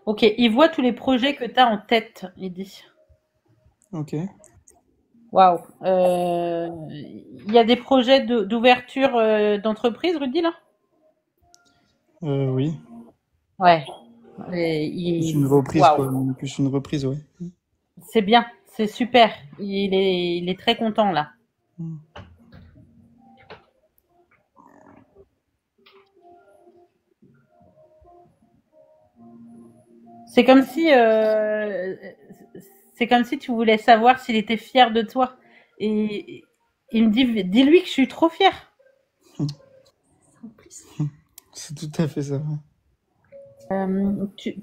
Ok, il voit tous les projets que tu as en tête, il dit. Ok. Waouh. Il y a des projets d'ouverture d'entreprise, Rudy, là? Oui. Ouais. Plus une reprise, Waouh. quoi. Plus une reprise, ouais. C'est bien, c'est super. Il est très content, là. Mm. C'est comme si, c'est comme si tu voulais savoir s'il était fier de toi. Et il me dit, dis-lui que je suis trop fière. C'est tout à fait ça, ouais.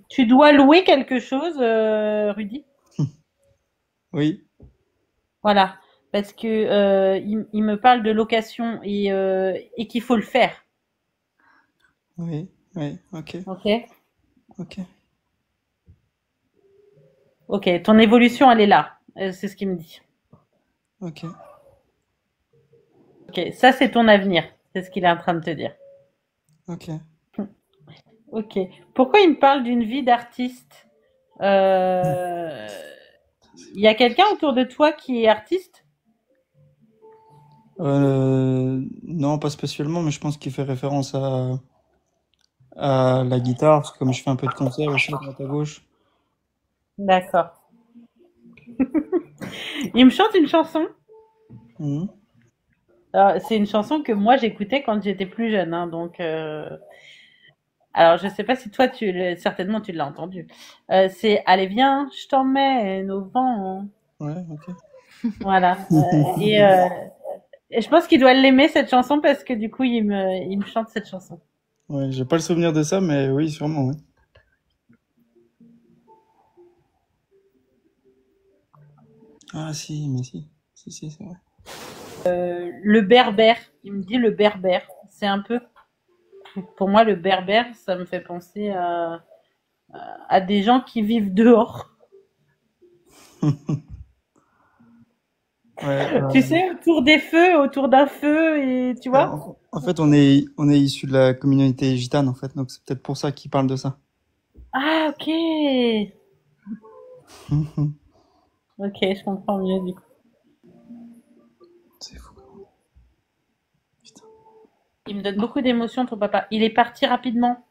Tu dois louer quelque chose, Rudy. Oui. Voilà, parce que il me parle de location et qu'il faut le faire. Oui. Oui. Ok. Ok, Ok. ok. Ton évolution, elle est là. C'est ce qu'il me dit. Ok. Ok, ça c'est ton avenir. C'est ce qu'il est en train de te dire. Ok. Ok. Pourquoi il me parle d'une vie d'artiste? Euh, Il y a quelqu'un autour de toi qui est artiste? Non, pas spécialement, mais je pense qu'il fait référence à la guitare, parce que comme je fais un peu de concert aussi à droite à gauche. D'accord. Il me chante une chanson. Mhm. Alors, c'est une chanson que moi j'écoutais quand j'étais plus jeune, hein, donc. Alors, je sais pas si toi certainement tu l'as entendu. C'est Allez viens, je t'emmène au vent. Ouais, ok. Voilà. Et je pense qu'il doit l'aimer cette chanson parce que du coup il me chante cette chanson. Ouais, j'ai pas le souvenir de ça, mais oui, sûrement, oui. Ah si, mais si. Si, si, c'est vrai. Le berbère, il me dit le berbère. C'est un peu, pour moi le berbère, ça me fait penser à des gens qui vivent dehors. Ouais, Tu sais, autour des feux, autour d'un feu et tu vois. en fait, on est issu de la communauté gitane, en fait, donc c'est peut-être pour ça qu'il parle de ça. Ah ok, ok, je comprends mieux du coup. C'est fou. Putain. Il me donne beaucoup d'émotions ton papa. Il est parti rapidement.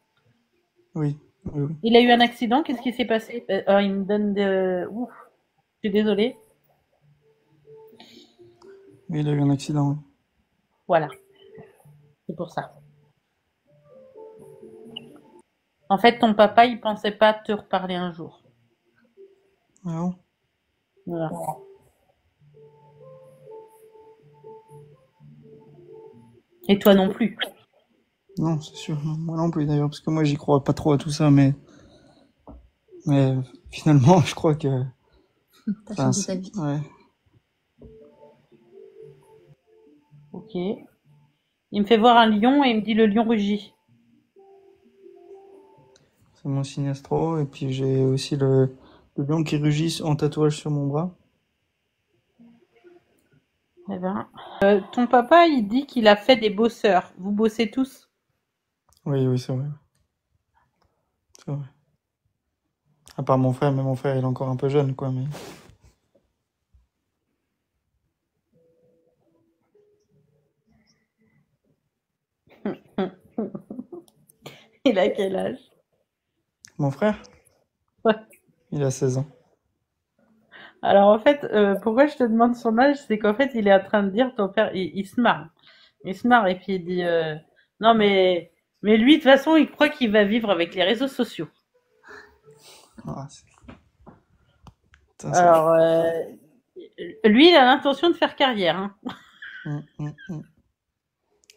Oui, oui, oui. Il a eu un accident, qu'est-ce qui s'est passé? Il me donne de... Ouf, je suis désolée. Oui, il a eu un accident, oui. Voilà, c'est pour ça. En fait, ton papa, il pensait pas te reparler un jour. Ah bon? Voilà. Et toi non plus. Non, c'est sûr. Non, moi non plus, d'ailleurs, parce que moi, j'y crois pas trop à tout ça, mais finalement, je crois que, T'as enfin, changé ta vie. ouais. Ok. Il me fait voir un lion et il me dit le lion rugit. C'est mon signe astro, et puis j'ai aussi le lion qui rugit en tatouage sur mon bras. Eh ben, ton papa, il dit qu'il a fait des bosseurs. Vous bossez tous? Oui, oui, c'est vrai. C'est vrai. À part mon frère, mais mon frère, il est encore un peu jeune, quoi, mais. Il a quel âge? Mon frère, Ouais. il a 16 ans. Alors en fait, pourquoi je te demande son âge, c'est qu'en fait, il est en train de dire ton père, il se marre. Il se marre et puis il dit non mais lui de toute façon il croit qu'il va vivre avec les réseaux sociaux. Ah, putain, Alors lui il a l'intention de faire carrière. Hein. hum.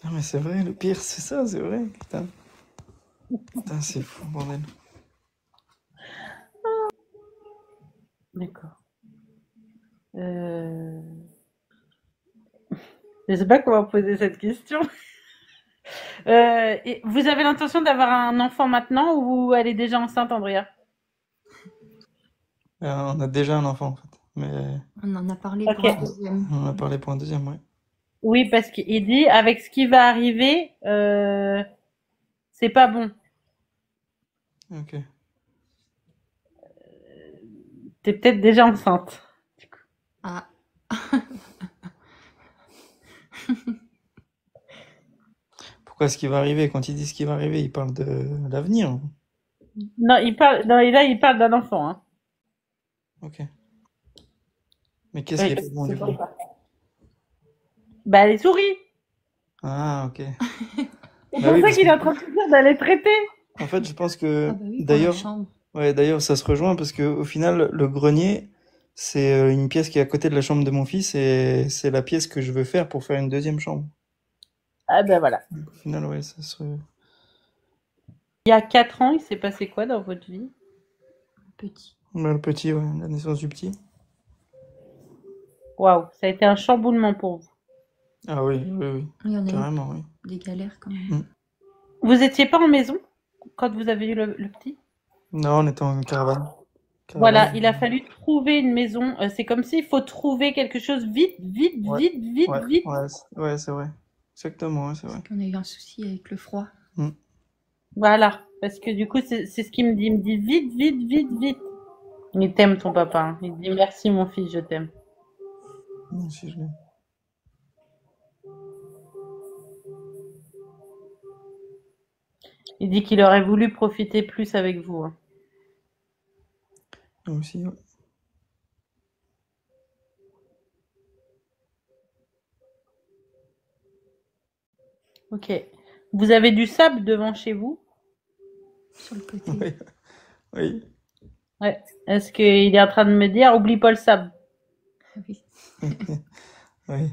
Ah, mais c'est vrai, le pire, c'est ça, c'est vrai. Putain, putain, c'est fou, bordel. D'accord. Euh... Je sais pas comment poser cette question. Et vous avez l'intention d'avoir un enfant maintenant ou elle est déjà enceinte, Andrea? On a déjà un enfant, en fait. Mais On en a parlé pour un Ok. deuxième. on en a parlé pour un deuxième, ouais. Oui parce qu'il dit avec ce qui va arriver, c'est pas bon. Ok. T'es peut-être déjà enceinte. Ah, Pourquoi ce qui va arriver? Quand il dit ce qui va arriver, il parle de l'avenir. Non, non, et là, il parle d'un enfant, hein. Ok. Mais qu'est-ce qui est Oui. pas bon du coup? Bah, les souris. Ah, ok. C'est Bah pour oui, ça parce qu'il que est en train de te dire d'aller traiter. en fait, je pense ah que bah oui, pour la d'ailleurs, chambre. ouais, d'ailleurs, ça se rejoint parce que au final, le grenier, c'est une pièce qui est à côté de la chambre de mon fils et c'est la pièce que je veux faire pour faire une deuxième chambre. Ah ben voilà. Donc, au final, ouais, ça se. Il y a 4 ans, il s'est passé quoi dans votre vie? Petit. Bah, le petit, ouais, la naissance du petit. Waouh, ça a été un chamboulement pour vous. Ah oui, oui, oui, Il y en a eu carrément, oui. des galères quand même. Mm. Vous étiez pas en maison quand vous avez eu le petit? Non, on était en caravane. Voilà, Caravane. il a fallu trouver une maison. C'est comme s'il faut trouver quelque chose vite, vite, Ouais, vite, vite, ouais, vite. ouais, c'est vrai. Exactement, ouais, c'est vrai. C'est qu'on a eu un souci avec le froid. Mm. Voilà, parce que du coup, c'est ce qu'il me dit. Il me dit vite, vite, vite, vite. Il t'aime ton papa, hein. Il dit merci mon fils, je t'aime. Moi aussi, je l'ai. Il dit qu'il aurait voulu profiter plus avec vous, hein. Moi aussi, ouais. Ok. Vous avez du sable devant chez vous? Sur le côté. Oui, oui. Ouais. Est-ce qu'il est en train de me dire oublie pas le sable? Ah oui. Oui.